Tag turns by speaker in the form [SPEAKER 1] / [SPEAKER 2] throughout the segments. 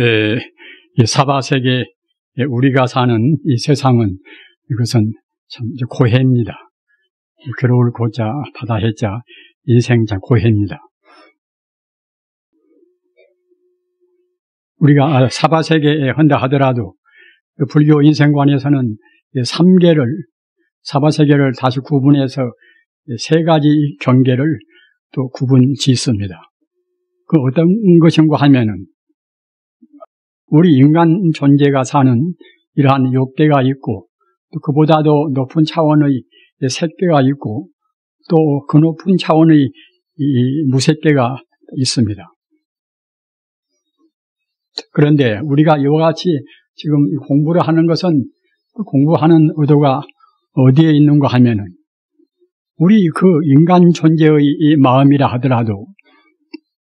[SPEAKER 1] 이 사바세계 우리가 사는 이 세상은 이것은 참 고해입니다. 괴로울 고자 바다 해자 인생 참 고해입니다. 우리가 사바세계에 한다 하더라도 불교 인생관에서는 사바세계를 다시 구분해서 세 가지 경계를 또 구분 짓습니다. 그 어떤 것인가 하면은 우리 인간 존재가 사는 이러한 욕계가 있고 또 그보다도 높은 차원의 색계가 있고 또 그 높은 차원의 이 무색계가 있습니다. 그런데 우리가 이와 같이 지금 공부를 하는 것은 공부하는 의도가 어디에 있는가 하면은 우리 그 인간 존재의 이 마음이라 하더라도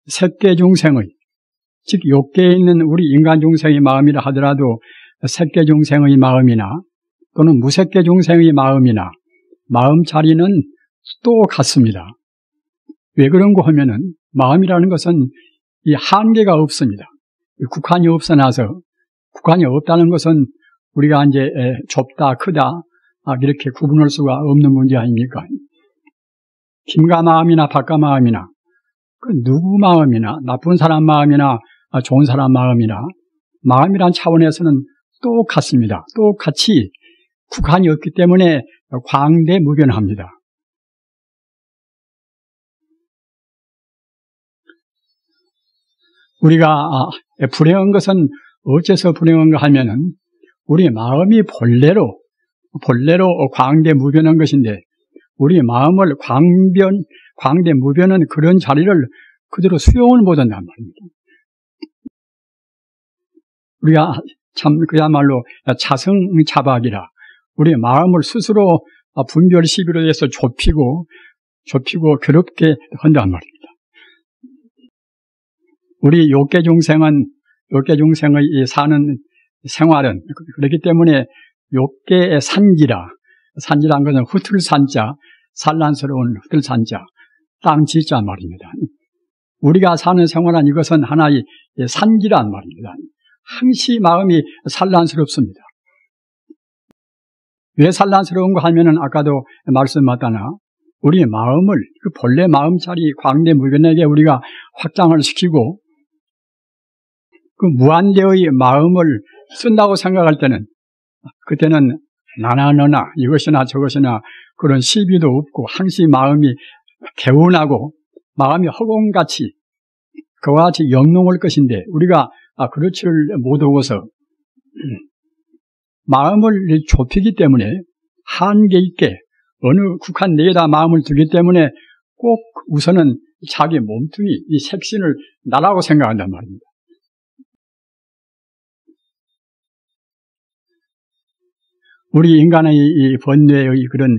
[SPEAKER 1] 색계 중생의 즉 욕계에 있는 우리 인간 중생의 마음이라 하더라도 색계 중생의 마음이나 또는 무색계 중생의 마음이나 마음 자리는 또 같습니다. 왜 그런가 하면은 마음이라는 것은 이 한계가 없습니다. 국한이 없어나서 국한이 없다는 것은 우리가 이제 좁다 크다 이렇게 구분할 수가 없는 문제 아닙니까? 김가 마음이나 박가 마음이나 그 누구 마음이나 나쁜 사람 마음이나 좋은 사람 마음이나 마음이란 차원에서는 똑같습니다. 똑같이 국한이 없기 때문에 광대무변합니다. 우리가 불행한 것은 어째서 불행한가 하면은 우리 마음이 본래로 광대무변한 것인데 우리 마음을 광대무변한 그런 자리를 그대로 수용을 못한단 말입니다. 우리가 참 그야말로 자성자박이라 우리 마음을 스스로 분별 시비로 해서 좁히고 괴롭게 한단 말입니다. 우리 욕계 중생의 사는 생활은 그렇기 때문에 욕계의 산지란 것은 흩을산자, 산란스러운 흩을산자, 땅지자 말입니다. 우리가 사는 생활은 이것은 하나의 산지란 말입니다. 항시 마음이 산란스럽습니다. 왜 산란스러운가 하면은 아까도 말씀하다나 우리 마음을 그 본래 마음자리 광대무변하게 우리가 확장을 시키고 그 무한대의 마음을 쓴다고 생각할 때는 그때는 나나 너나 이것이나 저것이나 그런 시비도 없고 항시 마음이 개운하고 마음이 허공같이 그와 같이 영롱할 것인데 우리가 그렇지를 못하고서 마음을 좁히기 때문에 한계 있게 어느 국한 내에다 마음을 두기 때문에 꼭 우선은 자기 몸뚱이 이 색신을 나라고 생각한단 말입니다. 우리 인간의 이 번뇌의 그런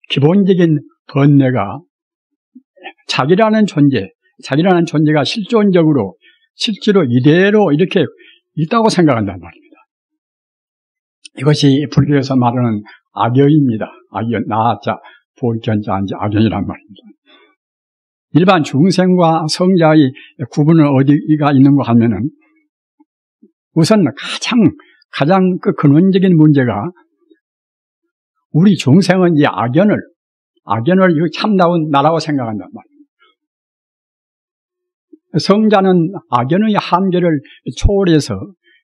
[SPEAKER 1] 기본적인 번뇌가 자기라는 존재가 실존적으로 실제로 이대로 이렇게 있다고 생각한단 말입니다. 이것이 불교에서 말하는 악연입니다. 악연, 나자, 보견자, 악연이란 말입니다. 일반 중생과 성자의 구분은 어디가 있는가 하면은 우선 가장 그 근원적인 문제가 우리 중생은 이 악연을 참다운 나라고 생각한단 말입니다. 성자는 악연의 한계를 초월해서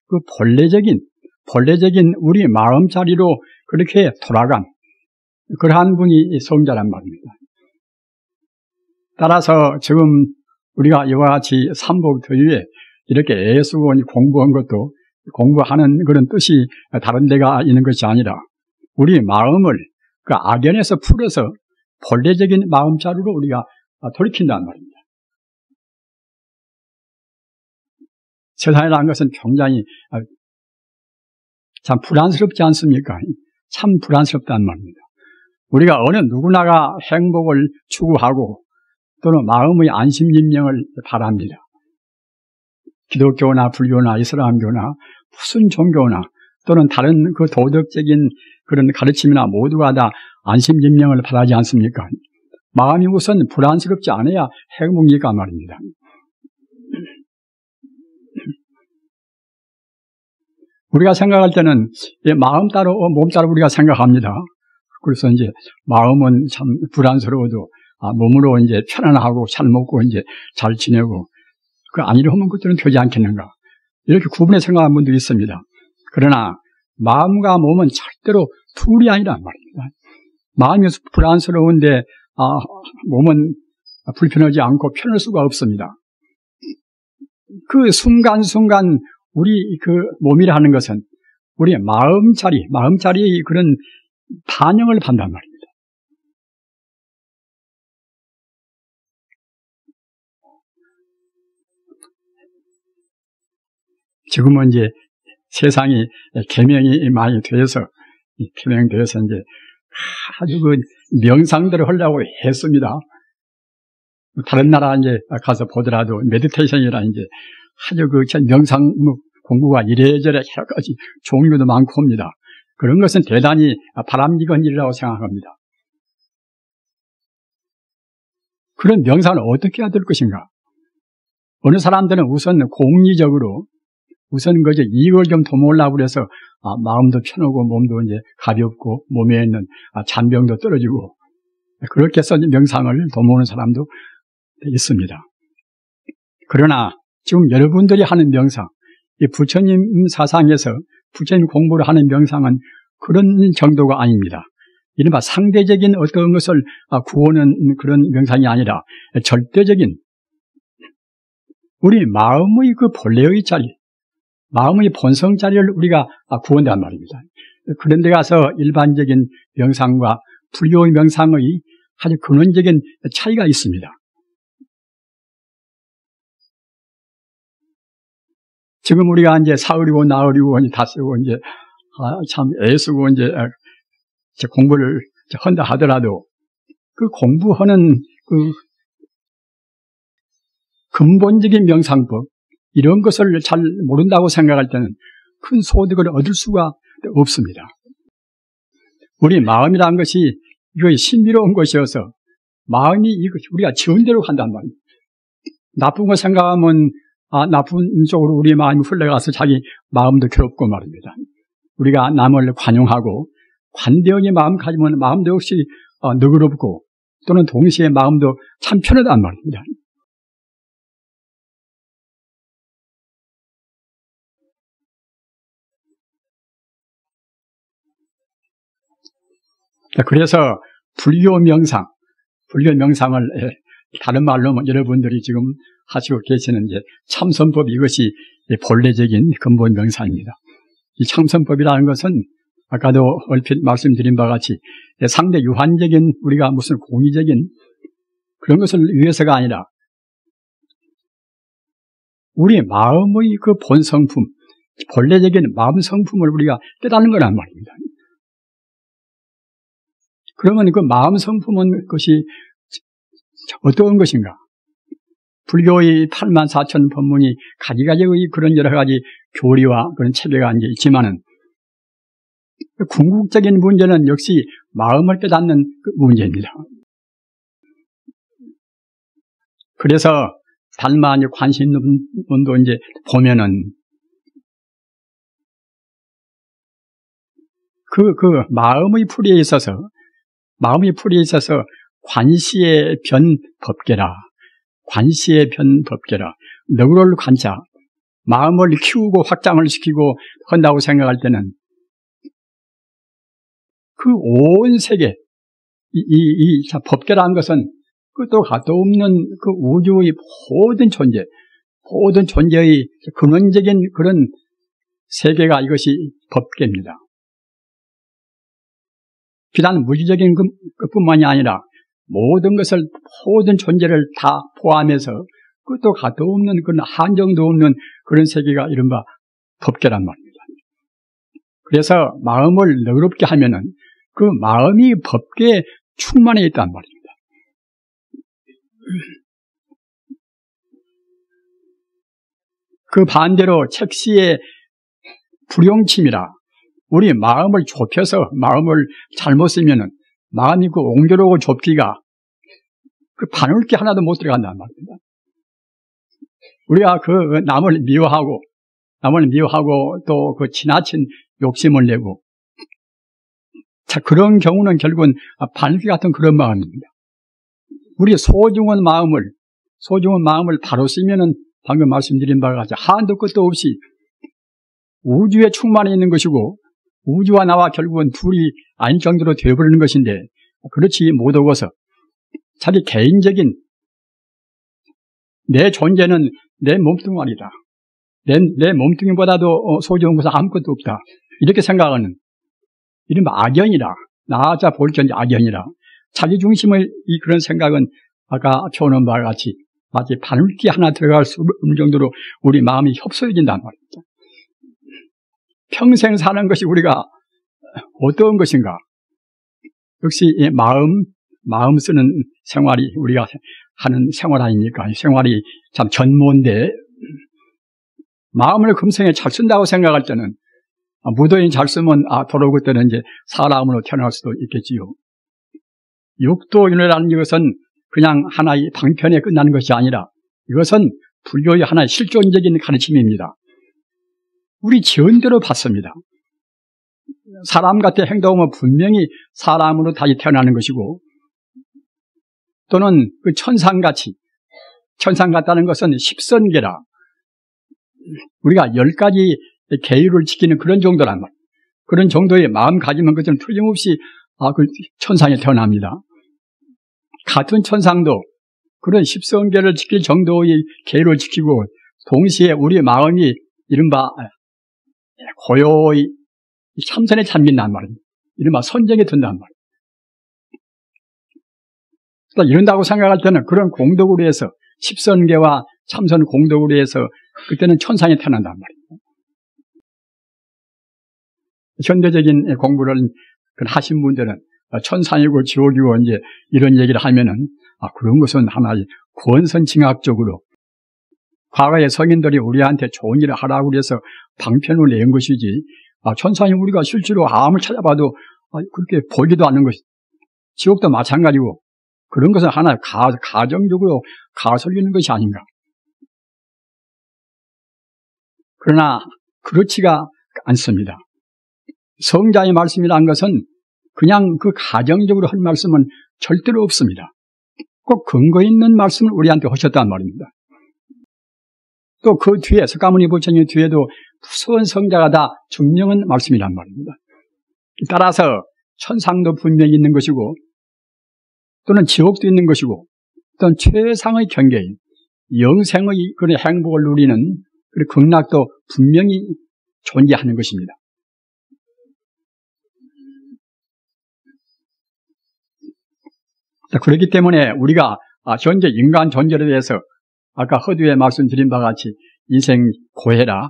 [SPEAKER 1] 그 본래적인 우리 마음자리로 그렇게 돌아간 그러한 분이 성자란 말입니다. 따라서 지금 우리가 이와 같이 삼복도유에 이렇게 애쓰고 공부한 것도 공부하는 그런 뜻이 다른 데가 있는 것이 아니라 우리 마음을 그 악연에서 풀어서 본래적인 마음자리로 우리가 돌이킨다는 말입니다. 세상이라는 것은 굉장히 참 불안스럽지 않습니까? 참 불안스럽다는 말입니다. 우리가 어느 누구나가 행복을 추구하고 또는 마음의 안심진명을 바랍니다. 기독교나 불교나 이슬람교나 무슨 종교나 또는 다른 그 도덕적인 그런 가르침이나 모두가 다 안심진명을 바라지 않습니까? 마음이 우선 불안스럽지 않아야 행복이니까 말입니다. 우리가 생각할 때는 마음 따로 몸 따로 우리가 생각합니다. 그래서 이제 마음은 참 불안스러워도 몸으로 이제 편안하고 잘 먹고 이제 잘 지내고 그 아니려 하면 그때는 되지 않겠는가. 이렇게 구분해 생각하는 분들이 있습니다. 그러나 마음과 몸은 절대로 둘이 아니란 말입니다. 마음이 불안스러운데 몸은 불편하지 않고 편할 수가 없습니다. 그 순간순간 우리 그 몸이라 하는 것은 우리의 마음자리의 그런 반영을 받는단 말입니다. 지금은 이제 세상이 계명이 많이 돼서 이제 아주 그 명상들을 하려고 했습니다. 다른 나라 이제 가서 보더라도 메디테이션이라 이제 아주 그 명상 공부가 이래저래 여러 가지 종류도 많고 합니다. 그런 것은 대단히 바람직한 일이라고 생각합니다. 그런 명상을 어떻게 해야 될 것인가? 어느 사람들은 우선 공리적으로 우선 그저 이익을 좀 도모하려고 그래서 마음도 편하고 몸도 이제 가볍고 몸에 있는 잔병도 떨어지고 그렇게 해서 명상을 도모하는 사람도 있습니다. 그러나 지금 여러분들이 하는 명상, 이 부처님 사상에서 부처님 공부를 하는 명상은 그런 정도가 아닙니다. 이른바 상대적인 어떤 것을 구하는 그런 명상이 아니라 절대적인 우리 마음의 그 본래의 자리, 마음의 본성 자리를 우리가 구한단 말입니다. 그런 데 가서 일반적인 명상과 불교의 명상의 아주 근원적인 차이가 있습니다. 지금 우리가 이제 사흘이고 나흘이고 이제 다쓰고 이제 참 애쓰고 이제 공부를 한다 하더라도 그 공부하는 그 근본적인 명상법 이런 것을 잘 모른다고 생각할 때는 큰 소득을 얻을 수가 없습니다. 우리 마음이라는 것이 이거 신비로운 것이어서 마음이 우리가 지은 대로 간단 말이에요. 나쁜 거 생각하면 나쁜 쪽으로 우리 마음이 흘러가서 자기 마음도 괴롭고 말입니다. 우리가 남을 관용하고 관대하게 마음 가지면 마음도 역시 너그럽고 또는 동시에 마음도 참 편하단 말입니다. 그래서 불교 명상을 다른 말로 여러분들이 지금 하시고 계시는 이제 참선법 이것이 본래적인 근본 명상입니다. 이 참선법이라는 것은 아까도 얼핏 말씀드린 바와 같이 상대 유한적인 우리가 무슨 공의적인 그런 것을 위해서가 아니라 우리 마음의 그 본성품, 본래적인 마음 성품을 우리가 깨닫는 거란 말입니다. 그러면 그 마음 성품은 그것이 어떤 것인가? 불교의 84,000 법문이 가지가지의 그런 여러 가지 교리와 그런 체계가 이제 있지만은 궁극적인 문제는 역시 마음을 깨닫는 그 문제입니다. 그래서 달마 관심론도 이제 보면은 그 마음의 풀이에 있어서 관시의 변 법계라. 관시의 변 법계라. 너그러울 관자. 마음을 키우고 확장을 시키고 한다고 생각할 때는 그 온 세계, 이 법계라는 것은 끝도 가도 없는 그 우주의 모든 존재의 근원적인 그런 세계가 이것이 법계입니다. 비단 무지적인 것뿐만이 아니라 모든 존재를 다 포함해서 끝도 가도 없는 그런 한정도 없는 그런 세계가 이른바 법계란 말입니다. 그래서 마음을 너그럽게 하면은 그 마음이 법계에 충만해 있단 말입니다. 그 반대로 책시의 불용침이라 우리 마음을 좁혀서 마음을 잘못 쓰면은 마음이 그 옹졸하고 좁기가 그 바늘기 하나도 못 들어간단 말입니다. 우리가 그 남을 미워하고 남을 미워하고 또 그 지나친 욕심을 내고, 자, 그런 경우는 결국은 바늘귀 같은 그런 마음입니다. 우리 소중한 마음을 바로 쓰면은 방금 말씀드린 바와 같이 한도 끝도 없이 우주에 충만해 있는 것이고, 우주와 나와 결국은 둘이 아닐 정도로 되어버리는 것인데, 그렇지 못하고서 자기 개인적인 내 존재는 내 몸뚱아리다. 내 몸뚱이보다도 소중한 것은 아무것도 없다. 이렇게 생각하는, 이른바 악연이라, 나아자 볼전지 악연이라, 자기중심의 이 그런 생각은 아까 표현한 바와 같이 마치 바늘귀 하나 들어갈 수 없는 정도로 우리 마음이 협소해진단 말입니다. 평생 사는 것이 우리가 어떤 것인가? 역시 마음 쓰는 생활이 우리가 하는 생활 아닙니까? 생활이 참 전무인데, 마음을 금생에 잘 쓴다고 생각할 때는, 무도인 잘 쓰면, 도로 그때는 이제 사람으로 태어날 수도 있겠지요. 육도윤회라는 것은 그냥 하나의 방편에 끝나는 것이 아니라, 이것은 불교의 하나의 실존적인 가르침입니다. 우리 지은대로 받습니다. 사람 같은 행동은 분명히 사람으로 다시 태어나는 것이고, 또는 그 천상 같다는 것은 십선계라, 우리가 10가지 계율을 지키는 그런 정도란 말이에요. 그런 정도의 마음 가지면 그것은 틀림없이 그 천상에 태어납니다. 같은 천상도 그런 십선계를 지킬 정도의 계율을 지키고, 동시에 우리의 마음이 이른바 고요히 참선에 잠긴단 말입니다. 이른바 선정에 든단 말이에요. 그러니까 이런다고 생각할 때는 그런 공덕으로 해서, 십선계와 참선 공덕으로 해서 그때는 천상에 태어난단 말입니다. 현대적인 공부를 하신 분들은 천상이고 지옥이고 이제 이런 얘기를 하면은, 그런 것은 하나의 권선징악적으로 과거의 성인들이 우리한테 좋은 일을 하라고 해서 방편을 낸 것이지, 천상이 우리가 실제로 아무리 찾아봐도 그렇게 보이기도 않는 것이, 지옥도 마찬가지고, 그런 것은 하나의 가정적으로 가설리는 것이 아닌가. 그러나 그렇지가 않습니다. 성자의 말씀이라는 것은 그냥 그 가정적으로 할 말씀은 절대로 없습니다. 꼭 근거 있는 말씀을 우리한테 하셨단 말입니다. 또 그 뒤에 석가모니 부처님 뒤에도 무서운 성자가 다 증명한 말씀이란 말입니다. 따라서 천상도 분명히 있는 것이고, 또는 지옥도 있는 것이고, 또는 최상의 경계인 영생의 그런 행복을 누리는 그런 극락도 분명히 존재하는 것입니다. 그렇기 때문에 우리가 현재 인간 존재에 대해서 아까 허두에 말씀드린 바와 같이 인생 고해라,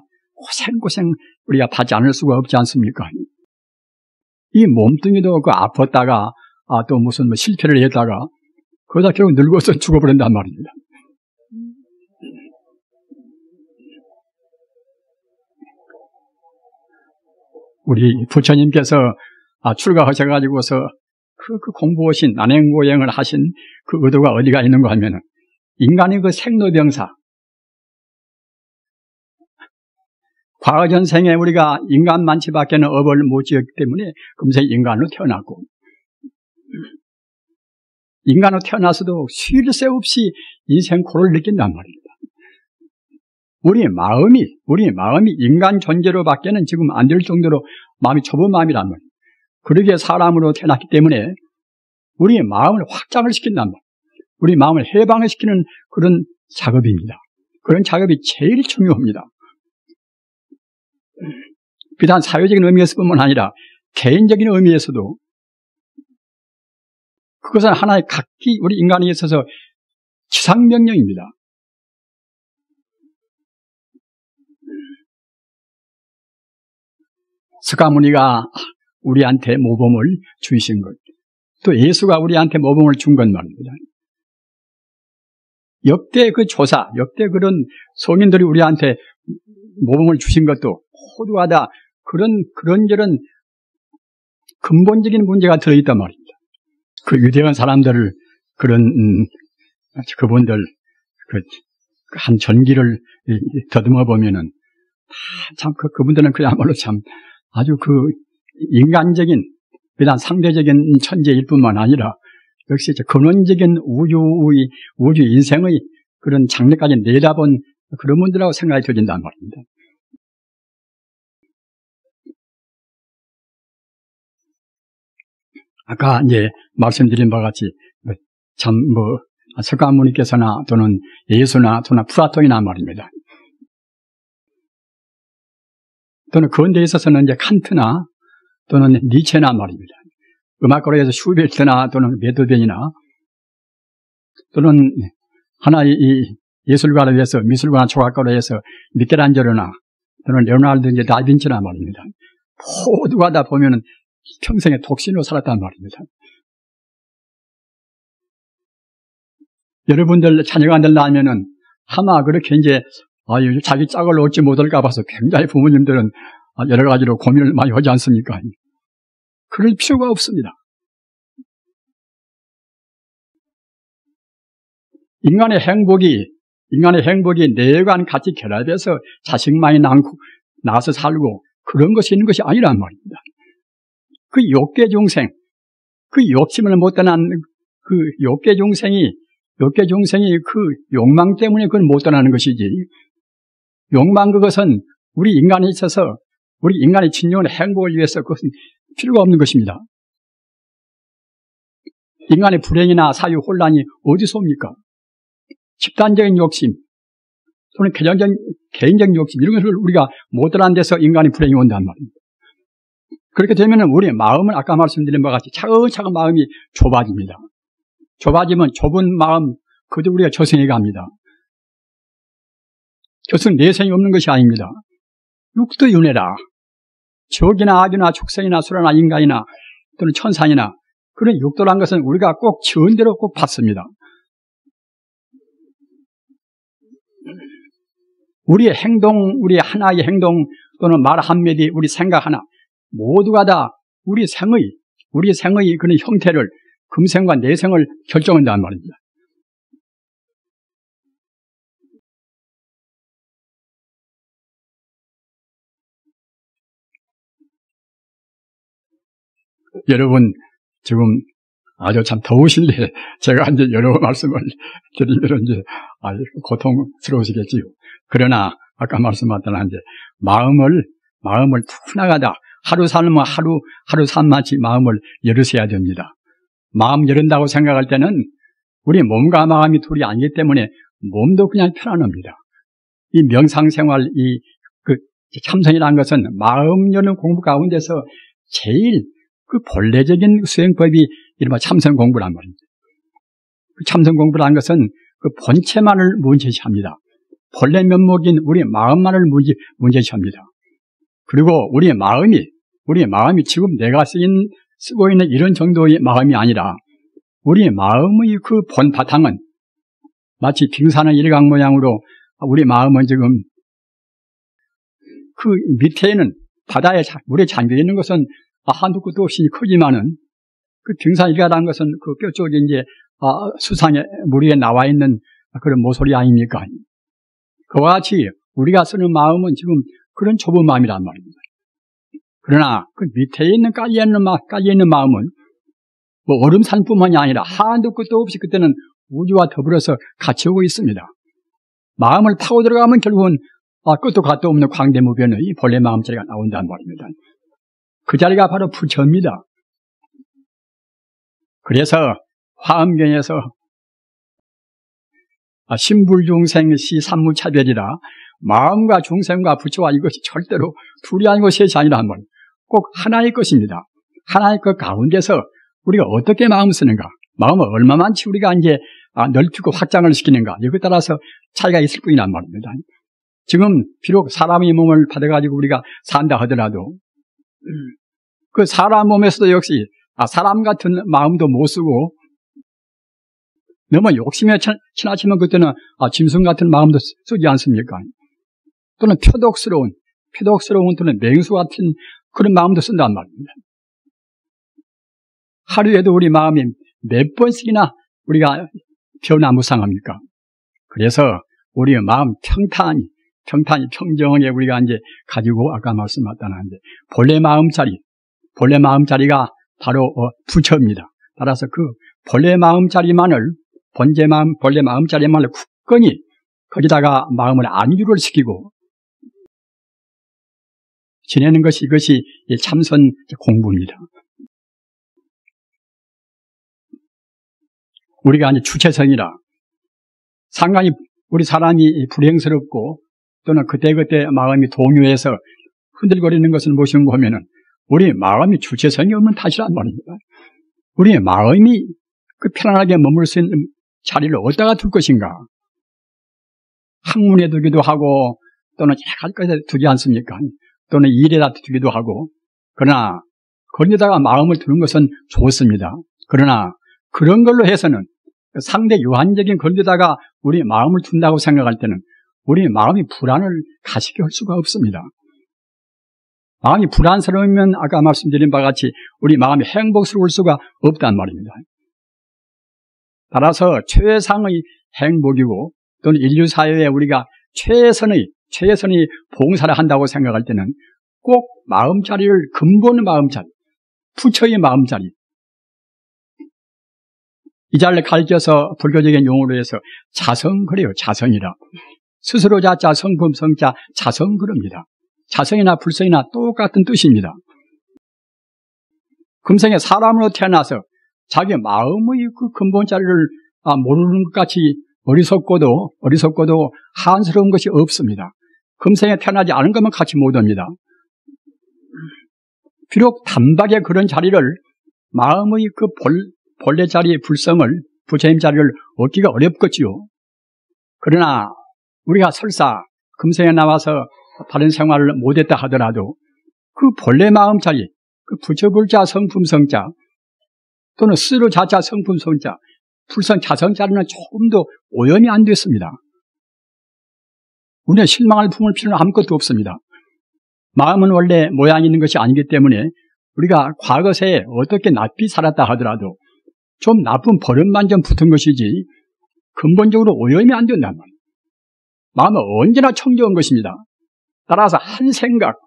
[SPEAKER 1] 고생 우리가 받지 않을 수가 없지 않습니까? 이 몸뚱이도 아팠다가 또 무슨 실패를 했다가 그러다 결국 늙어서 죽어버린단 말입니다. 우리 부처님께서 출가하셔가지고서 그 공부하신 난행고행을 하신 그 의도가 어디가 있는가 하면은, 인간의 그 생로병사, 과거 전생에 우리가 인간 만치밖에는 업을 못 지었기 때문에 금세 인간으로 태어났고, 인간으로 태어나서도 쉴 새 없이 인생 고를 느낀단 말입니다. 우리 마음이 인간 존재로밖에는 지금 안 될 정도로 마음이 좁은 마음이란 말이에요. 그러기에 사람으로 태어났기 때문에 우리의 마음을 확장을 시킨단 말이에요. 우리 마음을 해방을 시키는 그런 작업입니다. 그런 작업이 제일 중요합니다. 비단 사회적인 의미에서뿐만 아니라 개인적인 의미에서도 그것은 하나의 각기 우리 인간에 있어서 지상명령입니다. 석가모니가 우리한테 모범을 주신 것, 또 예수가 우리한테 모범을 준 것 말입니다. 역대 그 조사, 역대 그런 성인들이 우리한테 모범을 주신 것도 호두하다 그런저런 근본적인 문제가 들어있단 말입니다. 그 유대한 사람들을 그분들 한 전기를 더듬어 보면은 참, 그분들은 그야말로 참 아주 인간적인, 비단 상대적인 천재일 뿐만 아니라 역시 근원적인 우주 인생의 그런 장래까지 내다본 그런 분들하고 생각이 들어진단 말입니다. 아까 이제 말씀드린 바와 같이 참 석가모니께서나 또는 예수나 또는 플라톤이나 말입니다. 또는 그런데 있어서는 이제 칸트나 또는 니체나 말입니다. 음악가로에서 슈베르트나 또는 베토벤이나 또는 하나의 이 예술가로 해서 미술가나 조각가로 해서 미켈란젤로나 또는 레오나르도 이제 다빈치나 말입니다. 모두가 다 보면은 평생에 독신으로 살았단 말입니다. 여러분들 자녀가 된다면은 아마 그렇게 이제 자기 짝을 얻지 못할까 봐서 굉장히 부모님들은 여러 가지로 고민을 많이 하지 않습니까? 그럴 필요가 없습니다. 인간의 행복이 내관 같이 결합해서 자식만이 낳아서 살고 그런 것이 있는 것이 아니란 말입니다. 그 욕계 중생, 그 욕심을 못 떠난 그 욕계 중생이 그 욕망 때문에 그걸 못 떠나는 것이지. 욕망 그것은 우리 인간에 있어서 우리 인간의 진정한 행복을 위해서 그것은 필요가 없는 것입니다. 인간의 불행이나 사유 혼란이 어디서 옵니까? 집단적인 욕심, 또는 개인적인 욕심 이런 것을 우리가 못 떠난 데서 인간의 불행이 온단 말입니다. 그렇게 되면 우리의 마음은 아까 말씀드린 바와 같이 차근차근 마음이 좁아집니다. 좁아지면 좁은 마음 그대로 우리가 저승에 갑니다. 저승 내생이 없는 것이 아닙니다. 육도 윤회라. 적이나 악이나 축생이나 수라나 인간이나 또는 천상이나 그런 육도란 것은 우리가 꼭 지은 대로 꼭 받습니다. 우리의 행동, 우리의 하나의 행동 또는 말 한마디, 우리 생각 하나 모두가 다 우리 생의 그런 형태를 금생과 내생을 결정한다는 말입니다. 여러분 지금 아주 참 더우신데 제가 이제 여러 말씀을 드리면 이제 고통스러우시겠지요. 그러나 아까 말씀하셨던 이제 마음을 푸나가다 하루 살면 하루 산마치 마음을 열으셔야 됩니다. 마음 열은다고 생각할 때는 우리 몸과 마음이 둘이 아니기 때문에 몸도 그냥 편안합니다. 이 명상생활, 참선이라는 것은 마음 여는 공부 가운데서 제일 그 본래적인 수행법이 이른바 참선 공부란 말입니다. 그 참선 공부라는 것은 그 본체만을 문제시합니다. 본래 면목인 우리 마음만을 문제시합니다. 그리고 우리의 마음이 지금 내가 쓰고 있는 이런 정도의 마음이 아니라 우리의 마음의 그 본 바탕은 마치 빙산의 일각 모양으로 우리 마음은 지금 그 밑에는 바다에 물에 잠겨 있는 것은 한두 끝도 없이 크지만은 그 빙산 일각이라는 것은 그 뼈 쪽에 이제 수상에 물 위에 나와 있는 그런 모서리 아닙니까? 그와 같이 우리가 쓰는 마음은 지금 그런 좁은 마음이란 말입니다. 그러나 그 밑에 있는 깔려 있는 마음은 뭐 얼음산뿐만이 아니라 한두 끝도 없이 그때는 우주와 더불어서 같이 오고 있습니다. 마음을 파고 들어가면 결국은 끝도 갓도 없는 광대무변의 본래 마음자리가 나온단 말입니다. 그 자리가 바로 부처입니다. 그래서 화엄경에서 신불중생시 삼무차별이라 마음과 중생과 부처와 이것이 절대로 둘이 아니고 셋이 아니란 말이에요. 꼭 하나의 것입니다. 하나의 것 가운데서 우리가 어떻게 마음을 쓰는가, 마음을 얼마만치 우리가 이제 넓히고 확장을 시키는가, 이것에 따라서 차이가 있을 뿐이란 말입니다. 지금 비록 사람의 몸을 받아가지고 우리가 산다 하더라도 그 사람 몸에서도 역시 사람 같은 마음도 못 쓰고 너무 욕심에 지나치면 그때는 짐승 같은 마음도 쓰지 않습니까? 또는 표독스러운 또는 맹수 같은 그런 마음도 쓴단 말입니다. 하루에도 우리 마음이 몇 번씩이나 우리가 변화무쌍합니까? 그래서 우리의 마음 평탄히 평정하게 우리가 이제 가지고 아까 말씀하셨다는데 본래 마음자리가 바로 부처입니다. 따라서 그 본래 마음자리만을 본래 마음자리만을 굳건히 거기다가 마음을 안주를 시키고 지내는 것이 이것이 참선 공부입니다. 우리가 이제 주체성이라 상당히 우리 사람이 불행스럽고 또는 그때그때 마음이 동요해서 흔들거리는 것을 무엇인가 하면은 우리 마음이 주체성이 없는 탓이란 말입니다. 우리 마음이 그 편안하게 머물 수 있는 자리를 어디다가 둘 것인가? 학문에 두기도 하고 또는 여러 가지 두지 않습니까? 또는 일에다 두기도 하고 그러나 거기다가 마음을 두는 것은 좋습니다. 그러나 그런 걸로 해서는 상대 유한적인 그런 데다가 우리 마음을 둔다고 생각할 때는 우리 마음이 불안을 가시게 할 수가 없습니다. 마음이 불안스러우면 아까 말씀드린 바와 같이 우리 마음이 행복스러울 수가 없단 말입니다. 따라서 최상의 행복이고 또는 인류사회에 우리가 최선의 봉사를 한다고 생각할 때는 꼭 마음자리를 근본 마음자리, 부처의 마음자리 이 자리를 가르쳐서 불교적인 용어로 해서 자성 그래요. 자성이라. 스스로 자자 성품 성자 자성 그럽니다. 자성이나 불성이나 똑같은 뜻입니다. 금생에 사람으로 태어나서 자기 마음의 그 근본 자리를 모르는 것 같이 어리석고도 한스러운 것이 없습니다. 금생에 태어나지 않은 것만 같이 못합니다. 비록 단박에 그런 자리를 마음의 그 본래 자리의 불성을 부처님 자리를 얻기가 어렵겠지요. 그러나 우리가 설사 금생에 나와서 다른 생활을 못했다 하더라도 그 본래 마음 자리, 그 부처불자 성품성자 또는 스스로 자자 성품성자 불성 자성 자리는 조금도 오염이 안 됐습니다. 우리는 실망을 품을 필요는 아무것도 없습니다. 마음은 원래 모양이 있는 것이 아니기 때문에 우리가 과거세에 어떻게 낯비 살았다 하더라도 좀 나쁜 버릇만 좀 붙은 것이지 근본적으로 오염이 안 된단 말이에요. 마음은 언제나 청정한 것입니다. 따라서 한 생각,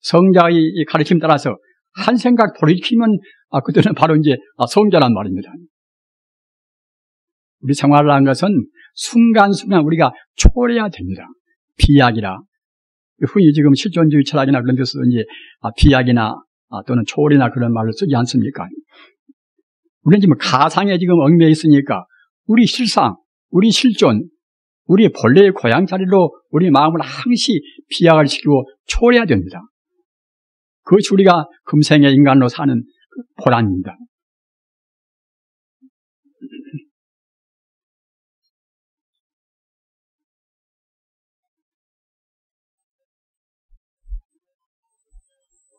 [SPEAKER 1] 성자의 가르침 따라서 한 생각 돌이키면 그때는 바로 이제 성자란 말입니다. 우리 생활을 한 것은 순간순간 우리가 초월해야 됩니다. 비약이라. 흔히 지금 실존주의 철학이나 그런 데서 이제 비약이나 또는 초월이나 그런 말을 쓰지 않습니까? 우리는 지금 가상에 지금 얽매여 있으니까 우리 실상, 우리 실존, 우리 본래의 고향 자리로 우리 마음을 항시 비약을 시키고 초월해야 됩니다. 그것이 우리가 금생의 인간으로 사는 보람입니다.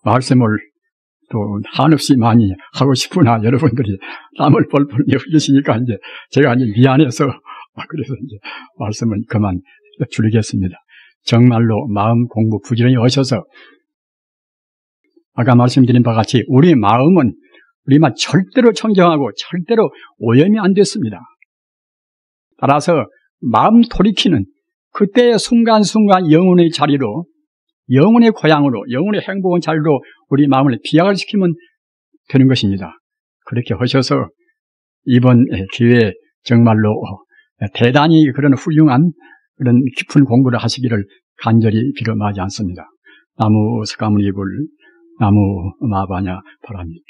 [SPEAKER 1] 말씀을 또 한없이 많이 하고 싶으나 여러분들이 땀을 뻘뻘 흘리시니까 이제 제가 이제 미안해서 그래서 이제 말씀을 그만 줄이겠습니다. 정말로 마음 공부 부지런히 하셔서 아까 말씀드린 바와 같이 우리 마음은 우리만 절대로 청정하고 절대로 오염이 안 됐습니다. 따라서 마음 돌이키는 그때의 순간순간 영혼의 자리로 영혼의 고향으로 영혼의 행복한 자리로 우리 마음을 비약을 시키면 되는 것입니다. 그렇게 하셔서 이번 기회에 정말로 대단히 그런 훌륭한 그런 깊은 공부를 하시기를 간절히 빌어마지 않습니다. 나무 석가모니 이불 나무 마바냐 바랍니다.